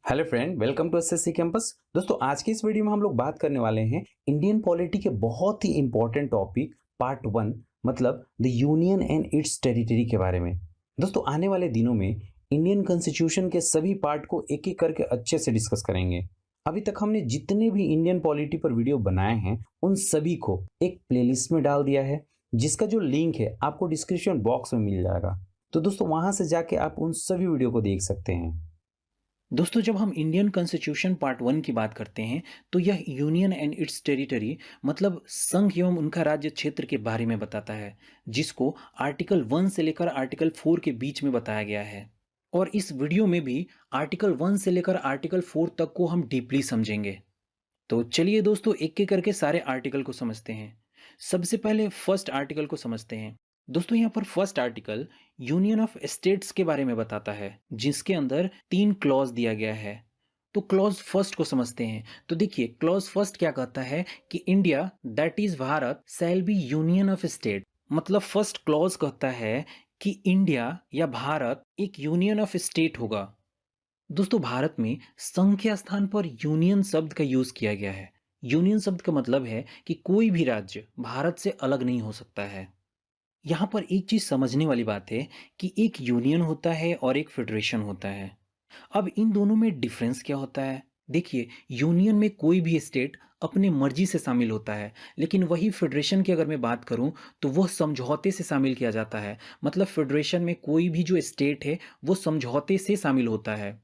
Hello friend, welcome to SSC campus. दोस्तों, आज की इस वीडियो में हम लोग बात करने वाले हैं इंडियन पॉलिटी के बहुत ही इंपॉर्टेंट टॉपिक पार्ट वन, मतलब the union and it's territory के बारे में। दोस्तों, आने वाले दिनों में इंडियन कॉन्स्टिट्यूशन के सभी पार्ट को एक एक करके अच्छे से डिस्कस करेंगे। अभी तक हमने जितने भी इंडियन पॉलिटी पर वीडियो बनाए हैं उन सभी को एक प्लेलिस्ट में डाल दिया है, जिसका जो लिंक है आपको डिस्क्रिप्शन बॉक्स में मिल जाएगा। तो दोस्तों, वहां से जाके आप उन सभी वीडियो को देख सकते हैं। दोस्तों, जब हम इंडियन कॉन्स्टिट्यूशन पार्ट वन की बात करते हैं तो यह यूनियन एंड इट्स टेरिटरी मतलब संघ एवं उनका राज्य क्षेत्र के बारे में बताता है, जिसको आर्टिकल वन से लेकर आर्टिकल फोर के बीच में बताया गया है। और इस वीडियो में भी आर्टिकल वन से लेकर आर्टिकल फोर तक को हम डीपली समझेंगे। तो चलिए दोस्तों, एक एक करके सारे आर्टिकल को समझते हैं। सबसे पहले फर्स्ट आर्टिकल को समझते हैं। दोस्तों, यहाँ पर first article union of states के बारे में बताता है, जिसके अंदर तीन क्लॉज दिया गया है। तो क्लॉज फर्स्ट को समझते हैं। तो देखिए, क्लॉज फर्स्ट क्या कहता है कि India that is Bharat shall be union of state. मतलब फर्स्ट क्लॉज कहता है कि इंडिया या भारत एक यूनियन ऑफ स्टेट होगा। दोस्तों, भारत में संघ के स्थान पर यूनियन शब्द का यूज किया गया है। यूनियन शब्द का मतलब है कि कोई भी राज्य भारत से अलग नहीं हो सकता है। यहाँ पर एक चीज समझने वाली बात है कि एक यूनियन होता है और एक फेडरेशन होता है। अब इन दोनों में डिफरेंस क्या होता है? देखिए, यूनियन में कोई भी स्टेट अपने मर्जी से शामिल होता है, लेकिन वही फेडरेशन की अगर मैं बात करूं तो वह समझौते से शामिल किया जाता है। मतलब फेडरेशन में कोई भी जो स्टेट है वो समझौते से शामिल होता है।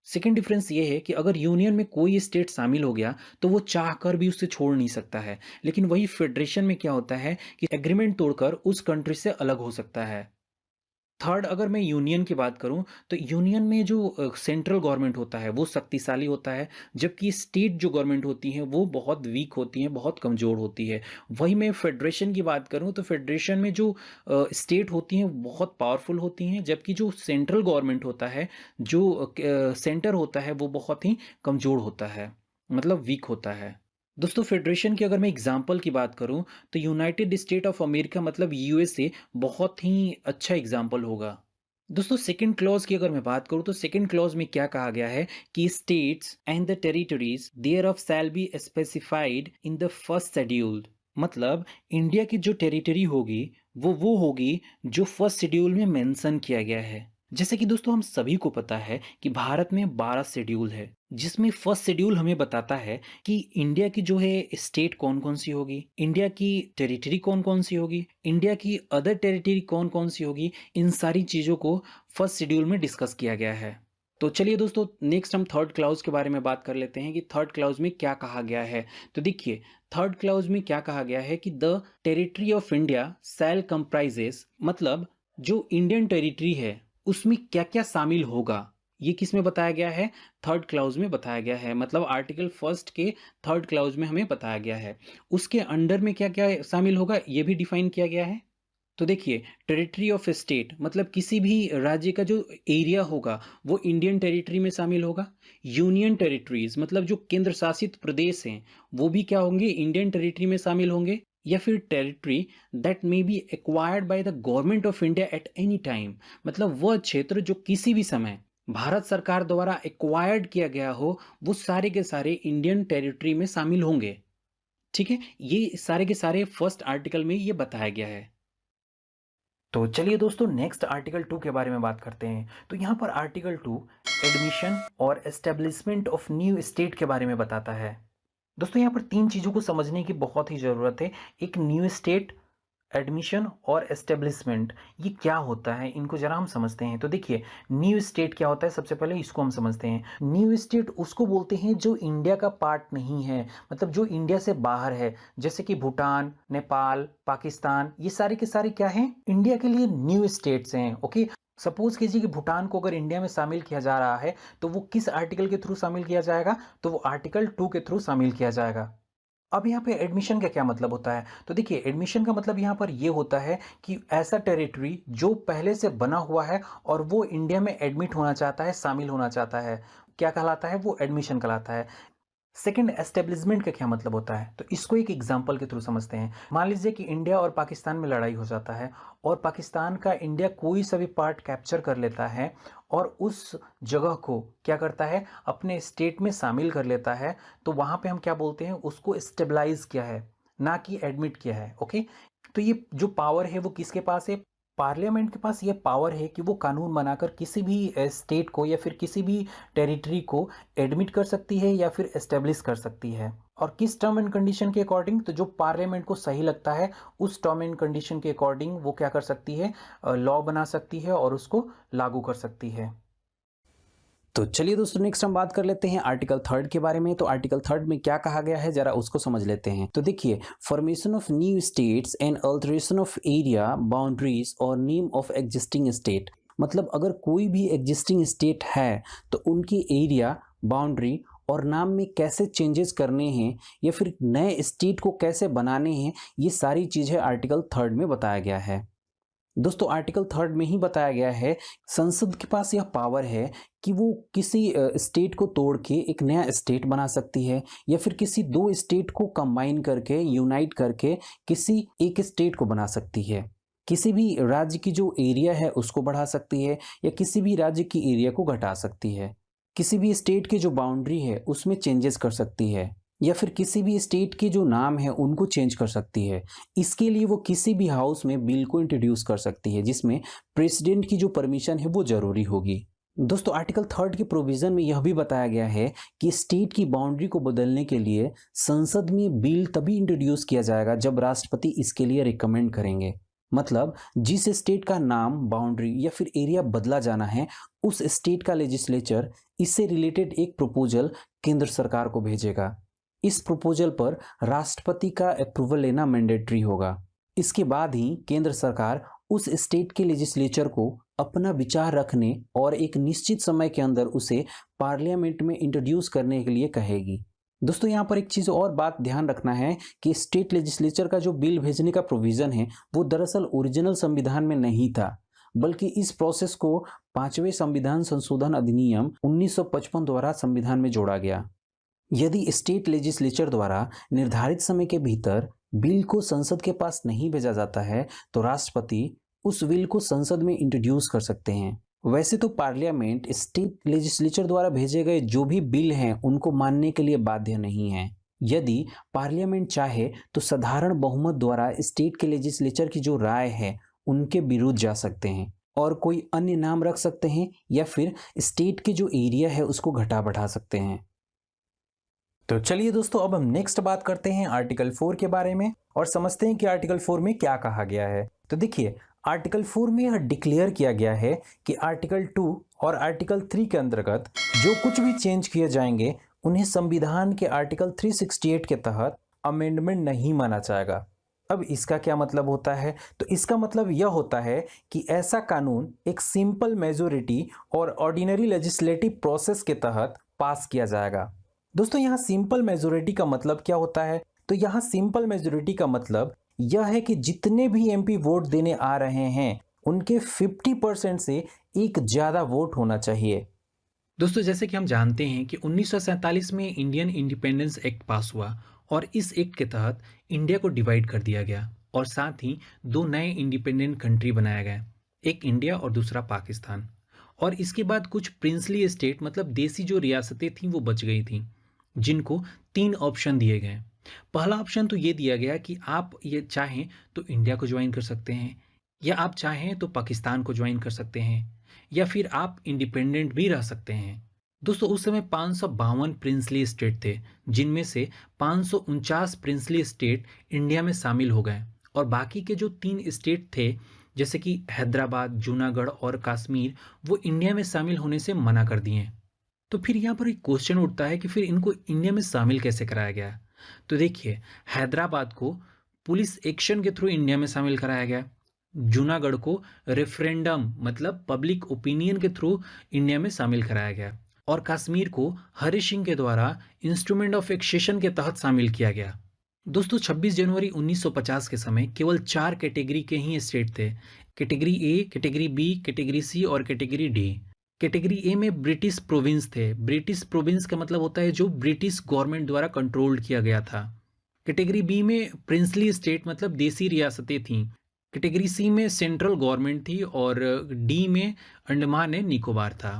सेकेंड डिफरेंस ये है कि अगर यूनियन में कोई स्टेट शामिल हो गया तो वो चाह कर भी उससे छोड़ नहीं सकता है, लेकिन वही फेडरेशन में क्या होता है कि एग्रीमेंट तोड़कर उस कंट्री से अलग हो सकता है। थर्ड, अगर मैं यूनियन की बात करूं तो यूनियन में जो सेंट्रल गवर्नमेंट होता है वो शक्तिशाली होता है, जबकि स्टेट जो गवर्नमेंट होती है वो बहुत वीक होती है, बहुत कमज़ोर होती है। वही मैं फेडरेशन की बात करूं तो फेडरेशन में जो स्टेट होती हैं वो बहुत पावरफुल होती हैं, जबकि जो सेंट्रल गवर्नमेंट होता है, जो सेंटर होता है वो बहुत ही कमज़ोर होता है, मतलब वीक होता है। दोस्तों, फेडरेशन की अगर मैं एग्जांपल की बात करूं तो यूनाइटेड स्टेट ऑफ अमेरिका मतलब यूएसए बहुत ही अच्छा एग्जाम्पल होगा। दोस्तों, सेकंड क्लॉज की अगर मैं बात करूं तो सेकंड क्लॉज में क्या कहा गया है कि states and the territories thereof shall be specified in the first scheduled. मतलब इंडिया की जो टेरिटरी होगी वो होगी जो फर्स्ट शेड्यूल में मेंशन किया गया है। जैसे कि दोस्तों, हम सभी को पता है कि भारत में 12 शेड्यूल है, जिसमें फर्स्ट शेड्यूल हमें बताता है कि इंडिया की जो है स्टेट कौन कौन सी होगी, इंडिया की टेरिटरी कौन कौन सी होगी, इंडिया की अदर टेरिटरी कौन कौन सी होगी। इन सारी चीज़ों को फर्स्ट शेड्यूल में डिस्कस किया गया है। तो चलिए दोस्तों, नेक्स्ट हम थर्ड क्लाउज के बारे में बात कर लेते हैं कि थर्ड क्लाउज में क्या कहा गया है। तो देखिए, थर्ड क्लाउज में क्या कहा गया है कि the territory of India shall comprises, मतलब जो इंडियन टेरिटरी है उसमें क्या क्या शामिल होगा, ये किस में बताया गया है? थर्ड क्लाउज में बताया गया है। मतलब आर्टिकल फर्स्ट के थर्ड क्लाउज में हमें बताया गया है। उसके अंडर में क्या क्या शामिल होगा ये भी डिफाइन किया गया है। तो देखिए, टेरिटरी ऑफ स्टेट मतलब किसी भी राज्य का जो एरिया होगा वो इंडियन टेरिटरी में शामिल होगा। यूनियन टेरिटरीज मतलब जो केंद्र शासित प्रदेश हैं वो भी क्या होंगे? इंडियन टेरिटरी में शामिल होंगे। या फिर territory that may be acquired by the government of India at any time, मतलब वह क्षेत्र जो किसी भी समय भारत सरकार द्वारा एक्वायर्ड किया गया हो, वो सारे के सारे इंडियन टेरिटरी में शामिल होंगे। ठीक है, ये सारे के सारे फर्स्ट आर्टिकल में ये बताया गया है। तो चलिए दोस्तों, नेक्स्ट आर्टिकल टू के बारे में बात करते हैं। तो यहाँ पर आर्टिकल टू एडमिशन और एस्टेब्लिशमेंट ऑफ न्यू स्टेट के बारे में बताता है। दोस्तों, यहाँ पर तीन चीज़ों को समझने की बहुत ही ज़रूरत है। एक न्यू स्टेट, एडमिशन और एस्टेब्लिशमेंट, ये क्या होता है इनको जरा हम समझते हैं। तो देखिए, न्यू स्टेट क्या होता है, सबसे पहले इसको हम समझते हैं। न्यू स्टेट उसको बोलते हैं जो इंडिया का पार्ट नहीं है, मतलब जो इंडिया से बाहर है, जैसे कि भूटान, नेपाल, पाकिस्तान, ये सारे के सारे क्या हैं? इंडिया के लिए न्यू स्टेट्स हैं। ओके, सपोज कीजिए कि भूटान को अगर इंडिया में शामिल किया जा रहा है तो वो किस आर्टिकल के थ्रू शामिल किया जाएगा? तो वो आर्टिकल टू के थ्रू शामिल किया जाएगा। अब यहाँ पे एडमिशन का क्या मतलब होता है? तो देखिए, एडमिशन का मतलब यहाँ पर ये होता है कि ऐसा टेरिटरी जो पहले से बना हुआ है और वो इंडिया में एडमिट होना चाहता है, शामिल होना चाहता है, क्या कहलाता है? वो एडमिशन कहलाता है। सेकंड, एस्टेब्लिशमेंट का क्या मतलब होता है, तो इसको एक एग्जांपल के थ्रू समझते हैं। मान लीजिए कि इंडिया और पाकिस्तान में लड़ाई हो जाता है और पाकिस्तान का इंडिया कोई सा भी पार्ट कैप्चर कर लेता है और उस जगह को क्या करता है, अपने स्टेट में शामिल कर लेता है, तो वहाँ पे हम क्या बोलते हैं, उसको स्टेबलाइज किया है, ना कि एडमिट किया है। ओके, तो ये जो पावर है वो किसके पास है, पार्लियामेंट के पास ये पावर है कि वो कानून बनाकर किसी भी स्टेट को या फिर किसी भी टेरिटरी को एडमिट कर सकती है या फिर एस्टेब्लिश कर सकती है। और किस टर्म एंड कंडीशन के अकॉर्डिंग, तो जो पार्लियामेंट को सही लगता है उस टर्म एंड कंडीशन के अकॉर्डिंग वो क्या कर सकती है, लॉ बना सकती है और उसको लागू कर सकती है। तो चलिए दोस्तों, नेक्स्ट हम बात कर लेते हैं आर्टिकल 3 के बारे में। तो आर्टिकल 3 में क्या कहा गया है, जरा उसको समझ लेते हैं। तो देखिए, formation of new states and alteration of area boundaries और नेम ऑफ एग्जिस्टिंग स्टेट। मतलब अगर कोई भी एग्जिस्टिंग स्टेट है तो उनकी एरिया, बाउंड्री और नाम में कैसे चेंजेस करने हैं या फिर नए स्टेट को कैसे बनाने हैं, ये सारी चीज़ें आर्टिकल 3 में बताया गया है। दोस्तों, आर्टिकल 3 में ही बताया गया है, संसद के पास यह पावर है कि वो किसी स्टेट को तोड़ के एक नया स्टेट बना सकती है या फिर किसी दो स्टेट को कंबाइन करके, यूनाइट करके किसी एक स्टेट को बना सकती है। किसी भी राज्य की जो एरिया है उसको बढ़ा सकती है या किसी भी राज्य की एरिया को घटा सकती है। किसी भी स्टेट की जो बाउंड्री है उसमें चेंजेस कर सकती है या फिर किसी भी स्टेट के जो नाम है उनको चेंज कर सकती है। इसके लिए वो किसी भी हाउस में बिल को इंट्रोड्यूस कर सकती है जिसमें प्रेसिडेंट की जो परमिशन है वो जरूरी होगी। दोस्तों, आर्टिकल 3 के प्रोविजन में यह भी बताया गया है कि स्टेट की बाउंड्री को बदलने के लिए संसद में बिल तभी इंट्रोड्यूस किया जाएगा जब राष्ट्रपति इसके लिए रिकमेंड करेंगे। मतलब जिस स्टेट का नाम, बाउंड्री या फिर एरिया बदला जाना है, उस स्टेट का लेजिस्लेचर इससे रिलेटेड एक प्रपोजल केंद्र सरकार को भेजेगा। इस प्रपोजल पर राष्ट्रपति का अप्रूवल लेना मैंडेटरी होगा। इसके बाद ही केंद्र सरकार उस स्टेट के लेजिस्लेचर को अपना विचार रखने और एक निश्चित समय के अंदर उसे पार्लियामेंट में इंट्रोड्यूस करने के लिए कहेगी। दोस्तों, यहाँ पर एक चीज़ और बात ध्यान रखना है कि स्टेट लेजिस्लेचर का जो बिल भेजने का प्रोविज़न है वो दरअसल ओरिजिनल संविधान में नहीं था, बल्कि इस प्रोसेस को 5वें संविधान संशोधन अधिनियम 1955 द्वारा संविधान में जोड़ा गया। यदि स्टेट लेजिस्लेचर द्वारा निर्धारित समय के भीतर बिल को संसद के पास नहीं भेजा जाता है तो राष्ट्रपति उस बिल को संसद में इंट्रोड्यूस कर सकते हैं। वैसे तो पार्लियामेंट स्टेट लेजिस्लेचर द्वारा भेजे गए जो भी बिल हैं उनको मानने के लिए बाध्य नहीं है। यदि पार्लियामेंट चाहे तो साधारण बहुमत द्वारा स्टेट के लेजिस्लेचर की जो राय है उनके विरुद्ध जा सकते हैं और कोई अन्य नाम रख सकते हैं या फिर स्टेट के जो एरिया है उसको घटा बढ़ा सकते हैं। तो चलिए दोस्तों, अब हम नेक्स्ट बात करते हैं आर्टिकल 4 के बारे में और समझते हैं कि आर्टिकल 4 में क्या कहा गया है। तो देखिए, आर्टिकल 4 में यह डिक्लेयर किया गया है कि आर्टिकल 2 और आर्टिकल 3 के अंतर्गत जो कुछ भी चेंज किए जाएंगे उन्हें संविधान के आर्टिकल 368 के तहत अमेंडमेंट नहीं माना जाएगा। अब इसका क्या मतलब होता है, तो इसका मतलब यह होता है कि ऐसा कानून एक सिंपल मेजोरिटी और ऑर्डिनरी लेजिस्लेटिव प्रोसेस के तहत पास किया जाएगा। दोस्तों, यहाँ सिंपल मेजोरिटी का मतलब क्या होता है, तो यहाँ सिंपल मेजोरिटी का मतलब यह है कि जितने भी एमपी वोट देने आ रहे हैं उनके 50% से एक ज़्यादा वोट होना चाहिए। दोस्तों, जैसे कि हम जानते हैं कि 1947 में इंडियन इंडिपेंडेंस एक्ट पास हुआ और इस एक्ट के तहत इंडिया को डिवाइड कर दिया गया और साथ ही दो नए इंडिपेंडेंट कंट्री बनाया गया, एक इंडिया और दूसरा पाकिस्तान। और इसके बाद कुछ प्रिंसली स्टेट मतलब देसी जो रियासतें थीं वो बच गई थीं, जिनको 3 ऑप्शन दिए गए। पहला ऑप्शन तो ये दिया गया कि आप ये चाहें तो इंडिया को ज्वाइन कर सकते हैं या आप चाहें तो पाकिस्तान को ज्वाइन कर सकते हैं या फिर आप इंडिपेंडेंट भी रह सकते हैं। दोस्तों, उस समय 552 प्रिंसली स्टेट थे, जिनमें से 549 प्रिंसली स्टेट इंडिया में शामिल हो गए और बाकी के जो 3 स्टेट थे जैसे कि हैदराबाद, जूनागढ़ और कश्मीर, वो इंडिया में शामिल होने से मना कर दिए। तो फिर यहाँ पर एक क्वेश्चन उठता है कि फिर इनको इंडिया में शामिल कैसे कराया गया। तो देखिए, हैदराबाद को पुलिस एक्शन के थ्रू इंडिया में शामिल कराया गया, जूनागढ़ को रेफरेंडम मतलब पब्लिक ओपिनियन के थ्रू इंडिया में शामिल कराया गया और कश्मीर को हरि सिंह के द्वारा इंस्ट्रूमेंट ऑफ एक्सेशन के तहत शामिल किया गया। दोस्तों, 26 जनवरी 1950 के समय केवल 4 कैटेगरी के ही स्टेट थे, category A, category B, category C और कैटेगरी डी। कैटेगरी ए में ब्रिटिश प्रोविंस थे। ब्रिटिश प्रोविंस का मतलब होता है जो ब्रिटिश गवर्नमेंट द्वारा कंट्रोल्ड किया गया था। कैटेगरी बी में प्रिंसली स्टेट मतलब देसी रियासतें थीं। कैटेगरी सी में सेंट्रल गवर्नमेंट थी और डी में अंडमान एंड निकोबार था।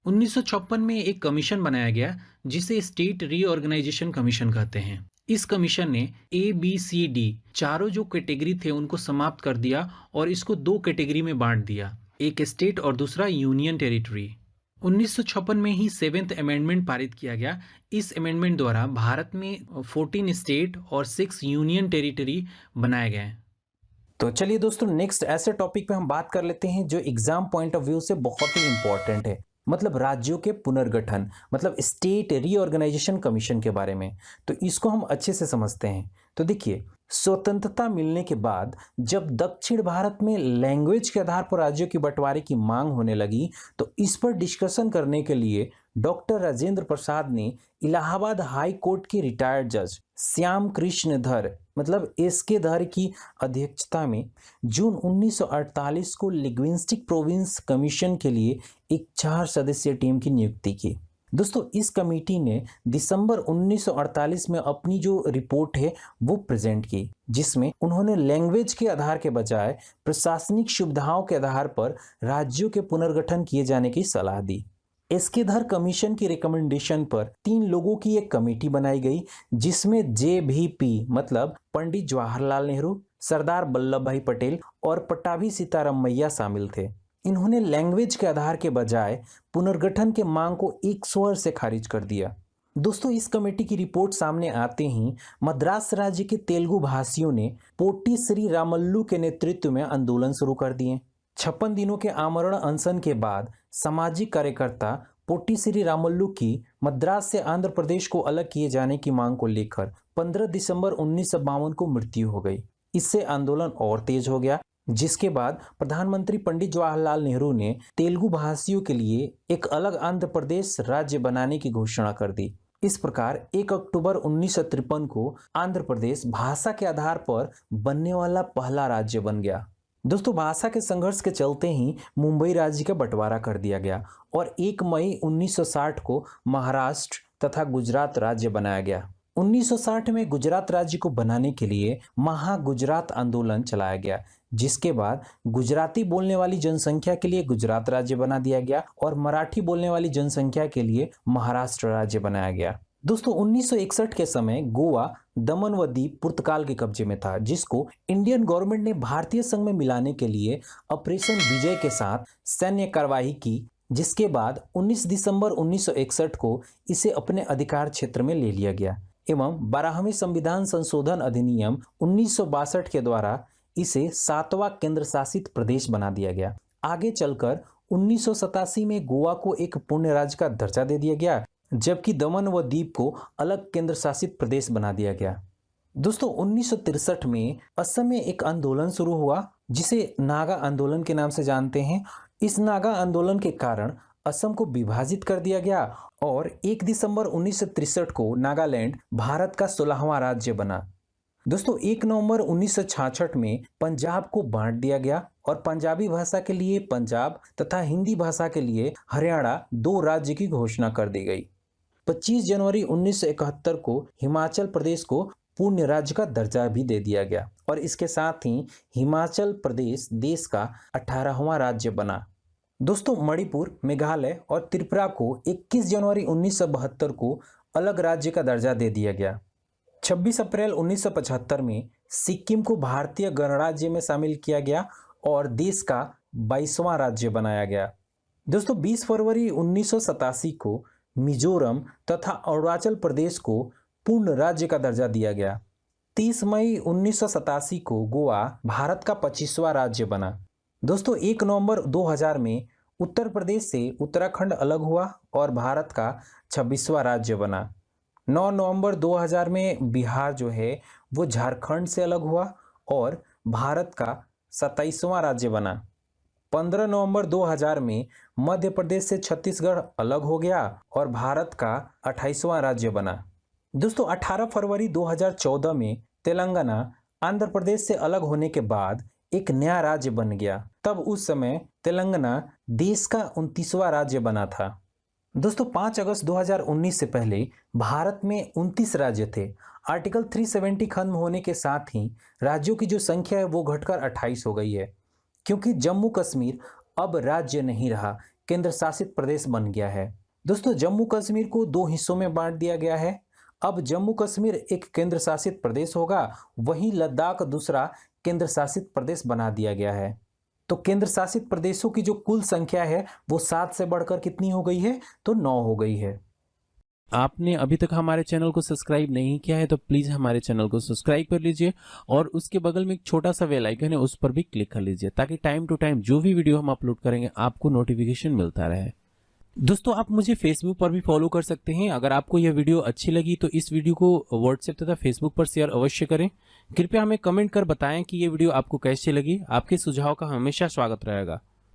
1956 में एक कमीशन बनाया गया जिसे स्टेट रीऑर्गेनाइजेशन कमीशन कहते हैं। इस कमीशन ने ABCD चारों जो कैटेगरी थे उनको समाप्त कर दिया और इसको दो कैटेगरी में बांट दिया, एक स्टेट और दूसरा यूनियन टेरिटरी। 1956 में ही 7th अमेंडमेंट पारित किया गया। इस अमेंडमेंट द्वारा भारत में 14 स्टेट और 6 यूनियन टेरिटरी बनाए गए। तो चलिए दोस्तों, नेक्स्ट ऐसे टॉपिक पे हम बात कर लेते हैं जो एग्जाम पॉइंट ऑफ व्यू से बहुत ही इंपॉर्टेंट है, मतलब राज्यों के पुनर्गठन, मतलब स्टेट रीऑर्गेनाइजेशन कमीशन के बारे में। तो इसको हम अच्छे से समझते हैं। तो देखिए, स्वतंत्रता मिलने के बाद जब दक्षिण भारत में लैंग्वेज के आधार पर राज्यों की बंटवारे की मांग होने लगी, तो इस पर डिस्कशन करने के लिए डॉक्टर राजेंद्र प्रसाद ने इलाहाबाद हाई कोर्ट के रिटायर्ड जज श्याम कृष्ण धर मतलब SK धर की अध्यक्षता में जून 1948 को लिंग्विस्टिक प्रोविंस कमीशन के लिए एक 4 सदस्यीय टीम की नियुक्ति की। दोस्तों, इस कमेटी ने दिसंबर 1948 में अपनी जो रिपोर्ट है वो प्रेजेंट की, जिसमें उन्होंने लैंग्वेज के आधार के बजाय प्रशासनिक सुविधाओं के आधार पर राज्यों के पुनर्गठन किए जाने की सलाह दी। SK धर कमीशन की रिकमेंडेशन पर 3 लोगों की एक कमेटी बनाई गई, जिसमें JVP मतलब पंडित जवाहरलाल नेहरू, सरदार वल्लभ भाई पटेल और पट्टाभी सीतारामैया शामिल थे। इन्होंने लैंग्वेज के आधार के बजाय पुनर्गठन के मांग को एक स्वर से खारिज कर दिया। दोस्तों, इस कमेटी की रिपोर्ट सामने आते ही मद्रास राज्य के तेलुगु भाषियों ने पोट्टी श्री रामल्लू के नेतृत्व में आंदोलन शुरू कर दिए। 56 दिनों के आमरण अनशन के बाद सामाजिक कार्यकर्ता पोट्टी श्री रामल्लू की मद्रास से आंध्र प्रदेश को अलग किए जाने की मांग को लेकर 15 दिसंबर 1952 को मृत्यु हो गई। इससे आंदोलन और तेज हो गया, जिसके बाद प्रधानमंत्री पंडित जवाहरलाल नेहरू ने तेलुगु भाषियों के लिए एक अलग आंध्र प्रदेश राज्य बनाने की घोषणा कर दी। इस प्रकार 1 अक्टूबर 1953 को आंध्र प्रदेश भाषा के आधार पर बनने वाला पहला राज्य बन गया। दोस्तों, भाषा के संघर्ष के चलते ही मुंबई राज्य का बंटवारा कर दिया गया और 1 मई 1960 को महाराष्ट्र तथा गुजरात राज्य बनाया गया। 1960 में गुजरात राज्य को बनाने के लिए महागुजरात आंदोलन चलाया गया, जिसके बाद गुजराती बोलने वाली जनसंख्या के लिए गुजरात राज्य बना दिया गया और मराठी बोलने वाली जनसंख्या के लिए महाराष्ट्र राज्य बनाया गया। दोस्तों, 1961 के समय गोवा, दमन व दीव पुर्तगाल के कब्जे में था, जिसको इंडियन गवर्नमेंट ने भारतीय संघ में मिलाने के लिए ऑपरेशन विजय के साथ सैन्य कार्रवाई की, जिसके बाद 19 दिसंबर 1961 को इसे अपने अधिकार क्षेत्र में ले लिया गया एवं 12वें संविधान संशोधन अधिनियम 1962 के द्वारा इसे 7वां केंद्र शासित प्रदेश बना दिया गया। आगे चलकर 1987 में गोवा को एक पूर्ण राज्य का दर्जा दे दिया गया, जबकि दमन व दीव को अलग केंद्र शासित प्रदेश बना दिया गया। दोस्तों, 1963 में असम में एक आंदोलन शुरू हुआ, जिसे नागा आंदोलन के नाम से जानते हैं। इस नागा आंदोलन के कारण असम को विभाजित कर दिया गया और 1 दिसंबर 1963 को नागालैंड भारत का 16वां राज्य बना। दोस्तों, 1 नवंबर 1966 में पंजाब को बांट दिया गया और पंजाबी भाषा के लिए पंजाब तथा हिंदी भाषा के लिए हरियाणा 2 राज्य की घोषणा कर दी गई। 25 जनवरी 1971 को हिमाचल प्रदेश को पूर्ण राज्य का दर्जा भी दे दिया गया और इसके साथ ही हिमाचल प्रदेश देश का 18वां राज्य बना। दोस्तों, मणिपुर, मेघालय और त्रिपुरा को 21 जनवरी 1972 को अलग राज्य का दर्जा दे दिया गया। 26 अप्रैल 1975 में सिक्किम को भारतीय गणराज्य में शामिल किया गया और देश का 22वां राज्य बनाया गया। दोस्तों, 20 फरवरी 1987 को मिजोरम तथा अरुणाचल प्रदेश को पूर्ण राज्य का दर्जा दिया गया। 30 मई 1987 को गोवा भारत का 25वां राज्य बना। दोस्तों, 1 नवंबर 2000 में उत्तर प्रदेश से उत्तराखंड अलग हुआ और भारत का 26वां राज्य बना। 9 नवंबर 2000 में बिहार जो है वो झारखंड से अलग हुआ और भारत का 27वां राज्य बना। 15 नवंबर 2000 में मध्य प्रदेश से छत्तीसगढ़ अलग हो गया और भारत का 28वां राज्य बना। दोस्तों, 18 फरवरी 2014 में तेलंगाना आंध्र प्रदेश से अलग होने के बाद एक नया राज्य बन गया। तब उस समय तेलंगाना देश का 29वां राज्य बना था। दोस्तों 5 अगस्त 2019 से पहले भारत में 29 राज्य थे। आर्टिकल 370 खत्म होने के साथ ही राज्यों की जो संख्या है वो घटकर 28 हो गई है, क्योंकि जम्मू कश्मीर अब राज्य नहीं रहा, केंद्र शासित प्रदेश बन गया है। दोस्तों जम्मू कश्मीर को 2 हिस्सों में बांट दिया गया है। अब जम्मू कश्मीर एक केंद्र शासित प्रदेश होगा, वहीं लद्दाख दूसरा केंद्र शासित प्रदेश बना दिया गया है। तो केंद्र शासित प्रदेशों की जो कुल संख्या है वो 7 से बढ़कर कितनी हो गई है, तो 9 हो गई है। आपने अभी तक हमारे चैनल को सब्सक्राइब नहीं किया है तो प्लीज़ हमारे चैनल को सब्सक्राइब कर लीजिए और उसके बगल में एक छोटा सा बेल आइकन है, उस पर भी क्लिक कर लीजिए ताकि टाइम टू टाइम जो भी वीडियो हम अपलोड करेंगे आपको नोटिफिकेशन मिलता रहे। दोस्तों आप मुझे फेसबुक पर भी फॉलो कर सकते हैं। अगर आपको यह वीडियो अच्छी लगी तो इस वीडियो को व्हाट्सएप तथा फेसबुक पर शेयर अवश्य करें। कृपया हमें कमेंट कर बताएं कि ये वीडियो आपको कैसी लगी। आपके सुझाव का हमेशा स्वागत रहेगा।